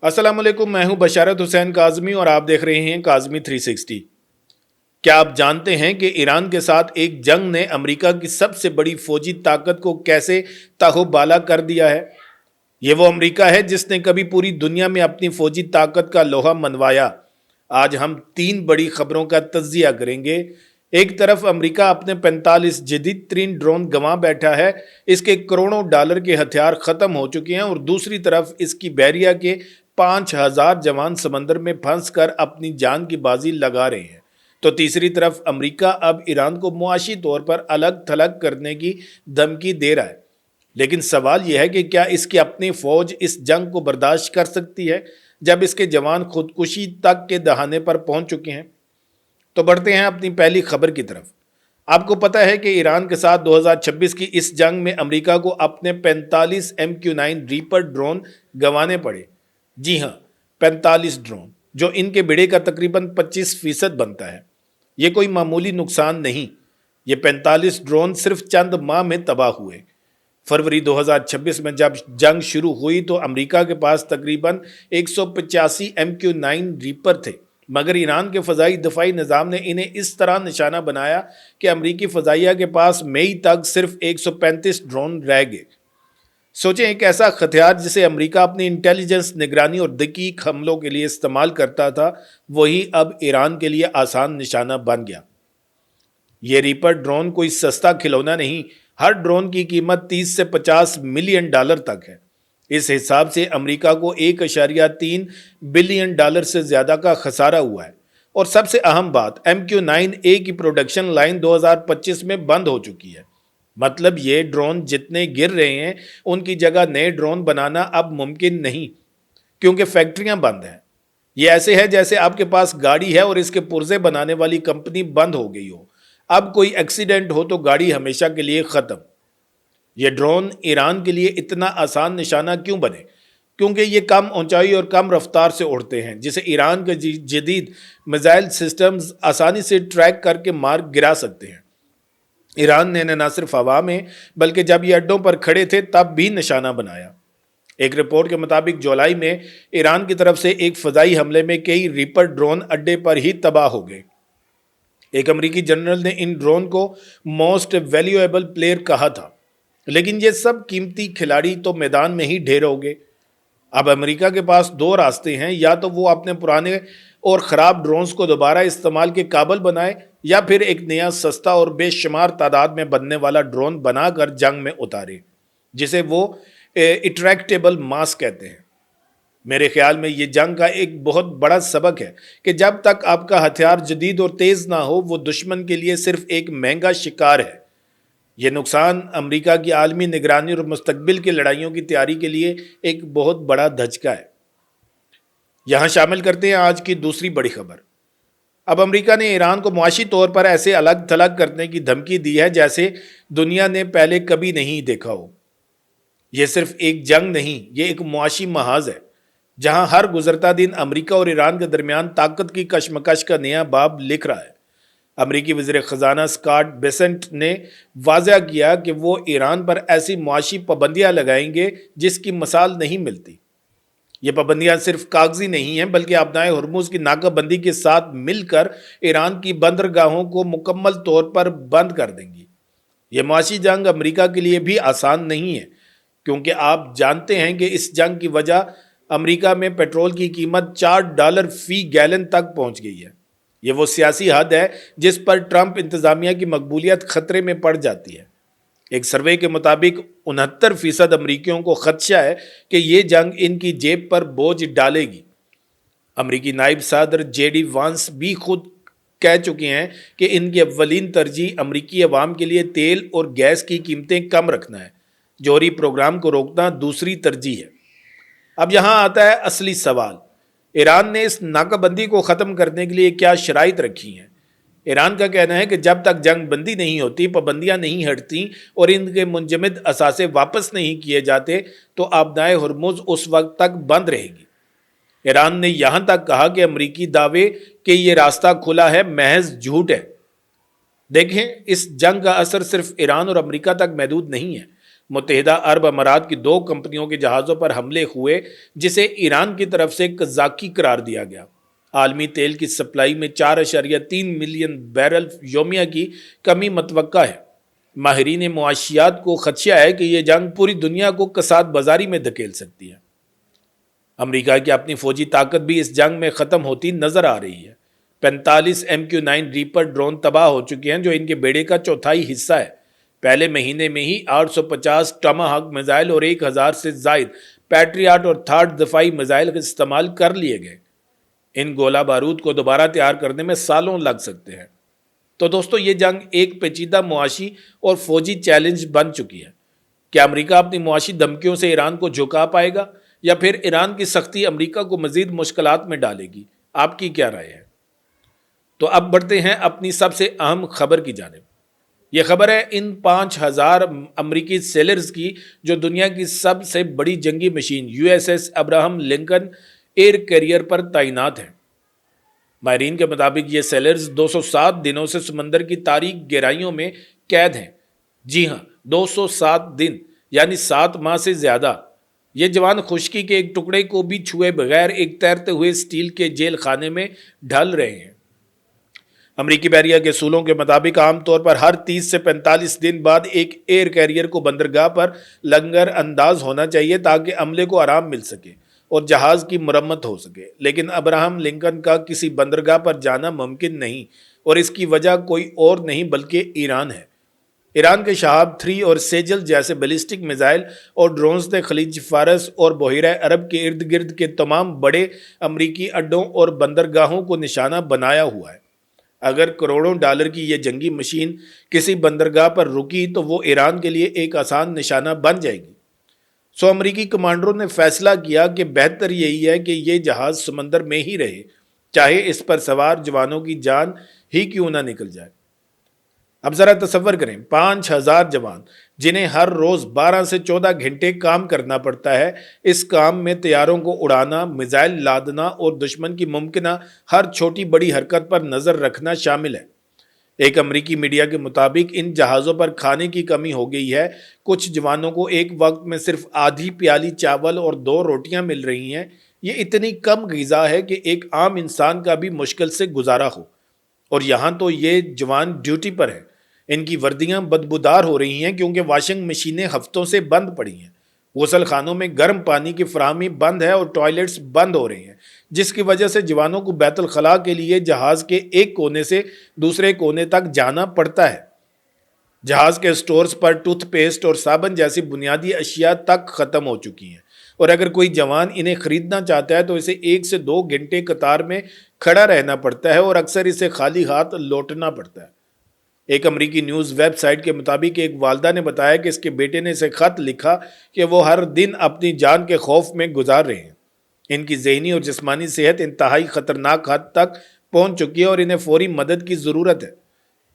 अस्सलाम वालेकुम। मैं हूं बशारत हुसैन काज़मी और आप देख रहे हैं काज़मी 360। क्या आप जानते हैं कि ईरान के साथ एक जंग ने अमेरिका की सबसे बड़ी फौजी ताकत को कैसे तहबाला कर दिया है? ये वो अमेरिका है जिसने कभी पूरी दुनिया में अपनी फौजी ताकत का लोहा मनवाया। आज हम तीन बड़ी खबरों का तज्जिया करेंगे। एक तरफ अमेरिका अपने 45 जदीद तरीन ड्रोन गंवा बैठा है, इसके करोड़ों डॉलर के हथियार खत्म हो चुके हैं, और दूसरी तरफ इसकी बहरिया के 5,000 जवान समंदर में फंस कर अपनी जान की बाजी लगा रहे हैं। तो तीसरी तरफ अमेरिका अब ईरान को मुआशी तौर पर अलग थलग करने की धमकी दे रहा है। लेकिन सवाल यह है कि क्या इसकी अपनी फौज इस जंग को बर्दाश्त कर सकती है जब इसके जवान खुदकुशी तक के दहाने पर पहुंच चुके हैं? तो बढ़ते हैं अपनी पहली खबर की तरफ। आपको पता है कि ईरान के साथ 2026 की इस जंग में अमेरिका को अपने 45 MQ-9 रीपर ड्रोन गंवाने पड़े। जी हाँ, 45 ड्रोन, जो इनके बेड़े का तकरीबन 25% बनता है। ये कोई मामूली नुकसान नहीं। ये 45 ड्रोन सिर्फ चंद माह में तबाह हुए। फरवरी 2026 में जब जंग शुरू हुई तो अमेरिका के पास तकरीबन 185 MQ-9 रीपर थे, मगर ईरान के फ़ज़ाई दफ़ाई निज़ाम ने इन्हें इस तरह निशाना बनाया कि अमरीकी फ़ज़ाइया के पास मई तक सिर्फ 135 ड्रोन रह गए। सोचें, एक ऐसा हथियार जिसे अमेरिका अपनी इंटेलिजेंस, निगरानी और दकीक हमलों के लिए इस्तेमाल करता था, वही अब ईरान के लिए आसान निशाना बन गया। ये रीपर ड्रोन कोई सस्ता खिलौना नहीं। हर ड्रोन की कीमत 30 से 50 मिलियन डॉलर तक है। इस हिसाब से अमेरिका को 1.3 बिलियन डॉलर से ज़्यादा का खसारा हुआ है। और सबसे अहम बात, MQ-9A की प्रोडक्शन लाइन 2025 में बंद हो चुकी है। मतलब ये ड्रोन जितने गिर रहे हैं, उनकी जगह नए ड्रोन बनाना अब मुमकिन नहीं, क्योंकि फैक्ट्रियां बंद हैं। ये ऐसे है जैसे आपके पास गाड़ी है और इसके पुर्जे बनाने वाली कंपनी बंद हो गई हो। अब कोई एक्सीडेंट हो तो गाड़ी हमेशा के लिए ख़त्म। ये ड्रोन ईरान के लिए इतना आसान निशाना क्यों बने? क्योंकि ये कम ऊंचाई और कम रफ्तार से उड़ते हैं, जिसे ईरान के जदीद मिसाइल सिस्टम्स आसानी से ट्रैक करके मार गिरा सकते हैं। ईरान ने न सिर्फ हवा में बल्कि जब ये अड्डों पर खड़े थे तब भी निशाना बनाया। एक रिपोर्ट के मुताबिक जुलाई में ईरान की तरफ से एक फ़ज़ाई हमले में कई रीपर ड्रोन अड्डे पर ही तबाह हो गए। एक अमेरिकी जनरल ने इन ड्रोन को मोस्ट वैल्यूएबल प्लेयर कहा था। लेकिन ये सब कीमती खिलाड़ी तो मैदान में ही ढेर हो गए। अब अमेरिका के पास दो रास्ते हैं, या तो वो अपने पुराने और ख़राब ड्रोन्स को दोबारा इस्तेमाल के काबिल बनाए, या फिर एक नया सस्ता और बेशुमार तादाद में बनने वाला ड्रोन बनाकर जंग में उतारे, जिसे वो इट्रैक्टेबल मास कहते हैं। मेरे ख्याल में ये जंग का एक बहुत बड़ा सबक है कि जब तक आपका हथियार जदीद और तेज़ ना हो, वो दुश्मन के लिए सिर्फ एक महंगा शिकार है। ये नुकसान अमेरिका की आलमी निगरानी और मुस्तकबिल की लड़ाइयों की तैयारी के लिए एक बहुत बड़ा धचका है। यहाँ शामिल करते हैं आज की दूसरी बड़ी खबर। अब अमेरिका ने ईरान को मुआशी तौर पर ऐसे अलग थलग करने की धमकी दी है जैसे दुनिया ने पहले कभी नहीं देखा हो। ये सिर्फ एक जंग नहीं, ये एक मुआशी महाज है, जहां हर गुजरता दिन अमेरिका और ईरान के दरमियान ताकत की कशमकश का नया बाब लिख रहा है। अमेरिकी वज़ीर ख़जाना स्कॉट बेसेंट ने वाज़ह किया कि वो ईरान पर ऐसी मुआशी पाबंदियां लगाएंगे जिसकी मिसाल नहीं मिलती। ये पाबंदियां सिर्फ कागजी नहीं हैं, बल्कि आपनाए हुर्मुज़ की नाकाबंदी के साथ मिलकर ईरान की बंदरगाहों को मुकम्मल तौर पर बंद कर देंगी। ये मुआशी जंग अमेरिका के लिए भी आसान नहीं है, क्योंकि आप जानते हैं कि इस जंग की वजह अमेरिका में पेट्रोल की कीमत $4 फी गैलन तक पहुंच गई है। ये वो सियासी हद है जिस पर ट्रंप इंतज़ामिया की मकबूलियत खतरे में पड़ जाती है। एक सर्वे के मुताबिक 69% अमरीकियों को खदशा है कि ये जंग इनकी जेब पर बोझ डालेगी। अमरीकी नायब सदर JD वांस भी खुद कह चुके हैं कि इनकी अव्वलीन तरजीह अमरीकी अवाम के लिए तेल और गैस की कीमतें कम रखना है, जौहरी प्रोग्राम को रोकना दूसरी तरजीह है। अब यहाँ आता है असली सवाल, ईरान ने इस नाकाबंदी को ख़त्म करने के लिए क्या शराइत रखी हैं? ईरान का कहना है कि जब तक जंग बंदी नहीं होती, पाबंदियाँ नहीं हटती और इनके मुंजमद असासे वापस नहीं किए जाते, तो आबनाए हुर्मुज़ उस वक्त तक बंद रहेगी। ईरान ने यहाँ तक कहा कि अमरीकी दावे कि ये रास्ता खुला है महज झूठ है। देखें, इस जंग का असर सिर्फ ईरान और अमरीका तक महदूद नहीं है, متحدہ عرب امارات کی 2 کمپنیوں کے جہازوں پر حملے ہوئے جسے ایران کی طرف سے قذاقی قرار دیا گیا۔ عالمی تیل کی سپلائی میں 4.3 ملین بیرل یومیہ کی کمی متوقع ہے۔ ماہرین معاشیات کو خدشہ ہے کہ یہ جنگ پوری دنیا کو کساد بازاری میں دھکیل سکتی ہے۔ امریکہ کی اپنی فوجی طاقت بھی اس جنگ میں ختم ہوتی نظر آ رہی ہے۔ 45 MQ-9 ریپر ڈرون تباہ ہو چکے ہیں جو ان کے بیڑے کا 1/4 حصہ ہے۔ پہلے مہینے میں ہی 850 ٹاماہاک میزائل اور 1000 سے زائد پیٹریاٹ اور تھاڈ دفاعی میزائل استعمال کر لیے گئے۔ ان گولہ بارود کو دوبارہ تیار کرنے میں سالوں لگ سکتے ہیں۔ تو دوستو، یہ جنگ ایک پیچیدہ معاشی اور فوجی چیلنج بن چکی ہے۔ کیا امریکہ اپنی معاشی دھمکیوں سے ایران کو جھکا پائے گا یا پھر ایران کی سختی امریکہ کو مزید مشکلات میں ڈالے گی؟ آپ کی کیا رائے ہے؟ تو اب بڑھتے ہیں اپنی سب سے اہم خبر کی جانب۔ یہ خبر ہے ان 5000 امریکی سیلرز کی جو دنیا کی سب سے بڑی جنگی machine USS Abraham Lincoln air carrier پر تعینات ہیں۔ ماہرین کے مطابق یہ سیلرز 207 دنوں سے سمندر کی تاریک گہرائیوں میں قید ہیں۔ جی ہاں، 207 دن یعنی 7 ماہ سے زیادہ۔ یہ جوان خشکی کے ایک ٹکڑے کو بھی چھوئے بغیر ایک تیرتے ہوئے سٹیل کے جیل خانے میں ڈھل رہے ہیں۔ امریکی بحریہ کے اصولوں کے مطابق عام طور پر ہر 30 سے 45 دن بعد ایک ایئر کیریئر کو بندرگاہ پر لنگر انداز ہونا چاہیے تاکہ عملے کو آرام مل سکے اور جہاز کی مرمت ہو سکے۔ لیکن ابراہم لنکن کا کسی بندرگاہ پر جانا ممکن نہیں، اور اس کی وجہ کوئی اور نہیں بلکہ ایران ہے۔ ایران کے شہاب 3 اور سیجل جیسے بیلسٹک میزائل اور ڈرونز نے خلیج فارس اور بحیرہ عرب کے ارد گرد کے تمام بڑے امریکی اڈوں اور بندرگاہوں کو نشانہ بنایا ہوا ہے۔ اگر کروڑوں ڈالر کی یہ جنگی مشین کسی بندرگاہ پر رکی تو وہ ایران کے لیے ایک آسان نشانہ بن جائے گی۔ امریکی کمانڈروں نے فیصلہ کیا کہ بہتر یہی ہے کہ یہ جہاز سمندر میں ہی رہے، چاہے اس پر سوار جوانوں کی جان ہی کیوں نہ نکل جائے۔ اب ذرا تصور کریں، 5000 جوان جنہیں ہر روز 12 سے 14 گھنٹے کام کرنا پڑتا ہے۔ اس کام میں طیاروں کو اڑانا، میزائل لادنا اور دشمن کی ممکنہ ہر چھوٹی بڑی حرکت پر نظر رکھنا شامل ہے۔ ایک امریکی میڈیا کے مطابق ان جہازوں پر کھانے کی کمی ہو گئی ہے۔ کچھ جوانوں کو ایک وقت میں صرف آدھی پیالی چاول اور 2 روٹیاں مل رہی ہیں۔ یہ اتنی کم غذا ہے کہ ایک عام انسان کا بھی مشکل سے گزارا ہو، اور یہاں تو یہ جوان ڈیوٹی پر ہیں۔ ان کی وردیاں بدبودار ہو رہی ہیں کیونکہ واشنگ مشینیں ہفتوں سے بند پڑی ہیں، غسل خانوں میں گرم پانی کی فراہمی بند ہے اور ٹوائلٹس بند ہو رہے ہیں، جس کی وجہ سے جوانوں کو بیت الخلاء کے لیے جہاز کے ایک کونے سے دوسرے کونے تک جانا پڑتا ہے۔ جہاز کے سٹورز پر ٹوتھ پیسٹ اور صابن جیسی بنیادی اشیاء تک ختم ہو چکی ہیں، اور اگر کوئی جوان انہیں خریدنا چاہتا ہے تو اسے 1 سے 2 گھنٹے قطار میں کھڑا رہنا پڑتا ہے اور اکثر اسے خالی ہاتھ لوٹنا پڑتا ہے۔ ایک امریکی نیوز ویب سائٹ کے مطابق ایک والدہ نے بتایا کہ اس کے بیٹے نے اسے خط لکھا کہ وہ ہر دن اپنی جان کے خوف میں گزار رہے ہیں۔ ان کی ذہنی اور جسمانی صحت انتہائی خطرناک حد تک پہنچ چکی ہے اور انہیں فوری مدد کی ضرورت ہے۔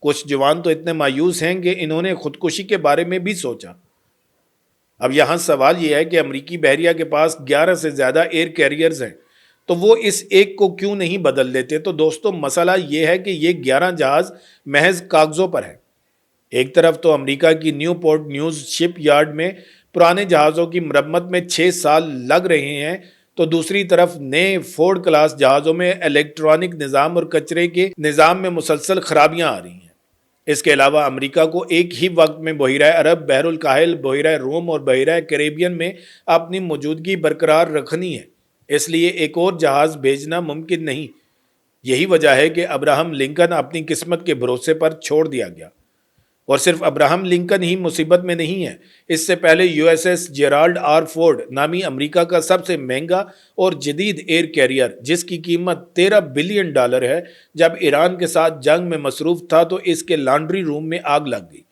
کچھ جوان تو اتنے مایوس ہیں کہ انہوں نے خودکشی کے بارے میں بھی سوچا۔ اب یہاں سوال یہ ہے کہ امریکی بحریہ کے پاس 11 سے زیادہ ایئر کیریئرز ہیں، تو وہ اس ایک کو کیوں نہیں بدل دیتے؟ تو دوستو، مسئلہ یہ ہے کہ یہ 11 جہاز محض کاغذوں پر ہیں۔ ایک طرف تو امریکہ کی نیو پورٹ نیوز شپ یارڈ میں پرانے جہازوں کی مرمت میں 6 سال لگ رہے ہیں، تو دوسری طرف نئے فورڈ کلاس جہازوں میں الیکٹرانک نظام اور کچرے کے نظام میں مسلسل خرابیاں آ رہی ہیں۔ اس کے علاوہ امریکہ کو ایک ہی وقت میں بحیرہ عرب، بحر الکاہل، بحیرہ روم اور بحیرہ کیریبین میں اپنی موجودگی برقرار رکھنی ہے، اس لیے ایک اور جہاز بھیجنا ممکن نہیں۔ یہی وجہ ہے کہ ابراہم لنکن اپنی قسمت کے بھروسے پر چھوڑ دیا گیا۔ اور صرف ابراہم لنکن ہی مصیبت میں نہیں ہے۔ اس سے پہلے USS جیرالڈ آر فورڈ نامی امریکہ کا سب سے مہنگا اور جدید ایئر کیریئر، جس کی قیمت $13 بلین ہے، جب ایران کے ساتھ جنگ میں مصروف تھا تو اس کے لانڈری روم میں آگ لگ گئی۔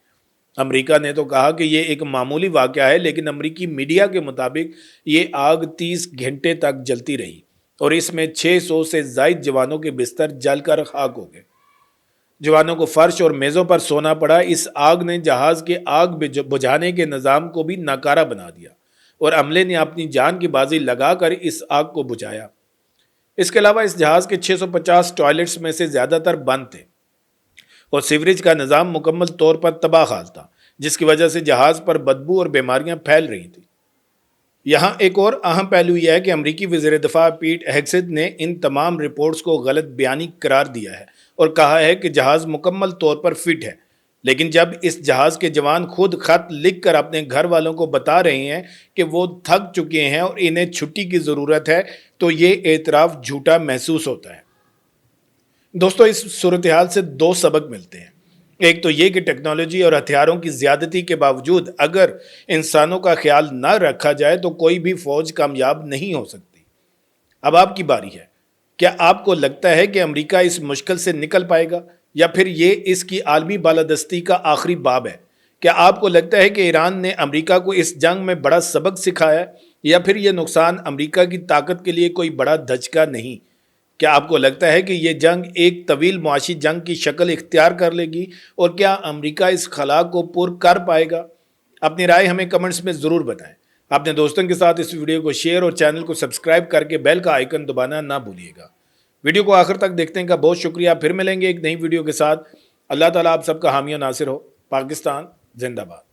امریکہ نے تو کہا کہ یہ ایک معمولی واقعہ ہے، لیکن امریکی میڈیا کے مطابق یہ آگ 30 گھنٹے تک جلتی رہی اور اس میں 600 سے زائد جوانوں کے بستر جل کر خاک ہو گئے۔ جوانوں کو فرش اور میزوں پر سونا پڑا۔ اس آگ نے جہاز کے آگ بجھانے کے نظام کو بھی ناکارہ بنا دیا اور عملے نے اپنی جان کی بازی لگا کر اس آگ کو بجھایا۔ اس کے علاوہ اس جہاز کے 650 ٹوائلٹس میں سے زیادہ تر بند تھے اور سیوریج کا نظام مکمل طور پر تباہ حال تھا۔ जिसकी वजह से जहाज़ पर बदबू और बीमारियां फैल रही थी। यहाँ एक और अहम पहलू यह है कि अमरीकी वज़ीर दफ़ा पीट हेग्सेथ ने इन तमाम रिपोर्ट्स को गलत बयानी करार दिया है और कहा है कि जहाज़ मुकम्मल तौर पर फिट है। लेकिन जब इस जहाज़ के जवान खुद खत लिख कर अपने घर वालों को बता रहे हैं कि वो थक चुके हैं और इन्हें छुट्टी की ज़रूरत है, तो ये एतराफ़ झूठा महसूस होता है। दोस्तों, इस सूरत हाल से दो सबक मिलते हैं। एक तो ये कि टेक्नोलॉजी और हथियारों की ज़्यादती के बावजूद अगर इंसानों का ख्याल न रखा जाए तो कोई भी फौज कामयाब नहीं हो सकती। अब आपकी बारी है। क्या आपको लगता है कि अमेरिका इस मुश्किल से निकल पाएगा, या फिर ये इसकी आलमी बालादस्ती का आखिरी बाब है? क्या आपको लगता है कि ईरान ने अमेरिका को इस जंग में बड़ा सबक सिखाया, या फिर ये नुकसान अमेरिका की ताकत के लिए कोई बड़ा धचका नहीं? क्या आपको लगता है कि ये जंग एक तवील मुआशी जंग की शक्ल इख्तियार कर लेगी, और क्या अमेरिका इस खला को पुर कर पाएगा? अपनी राय हमें कमेंट्स में ज़रूर बताएं। अपने दोस्तों के साथ इस वीडियो को शेयर और चैनल को सब्सक्राइब करके बेल का आइकन दबाना ना भूलिएगा। वीडियो को आखिर तक देखने का बहुत शुक्रिया। फिर मिलेंगे एक नई वीडियो के साथ। अल्लाह ताला आप सबका हामी और नासिर हो। पाकिस्तान जिंदाबाद।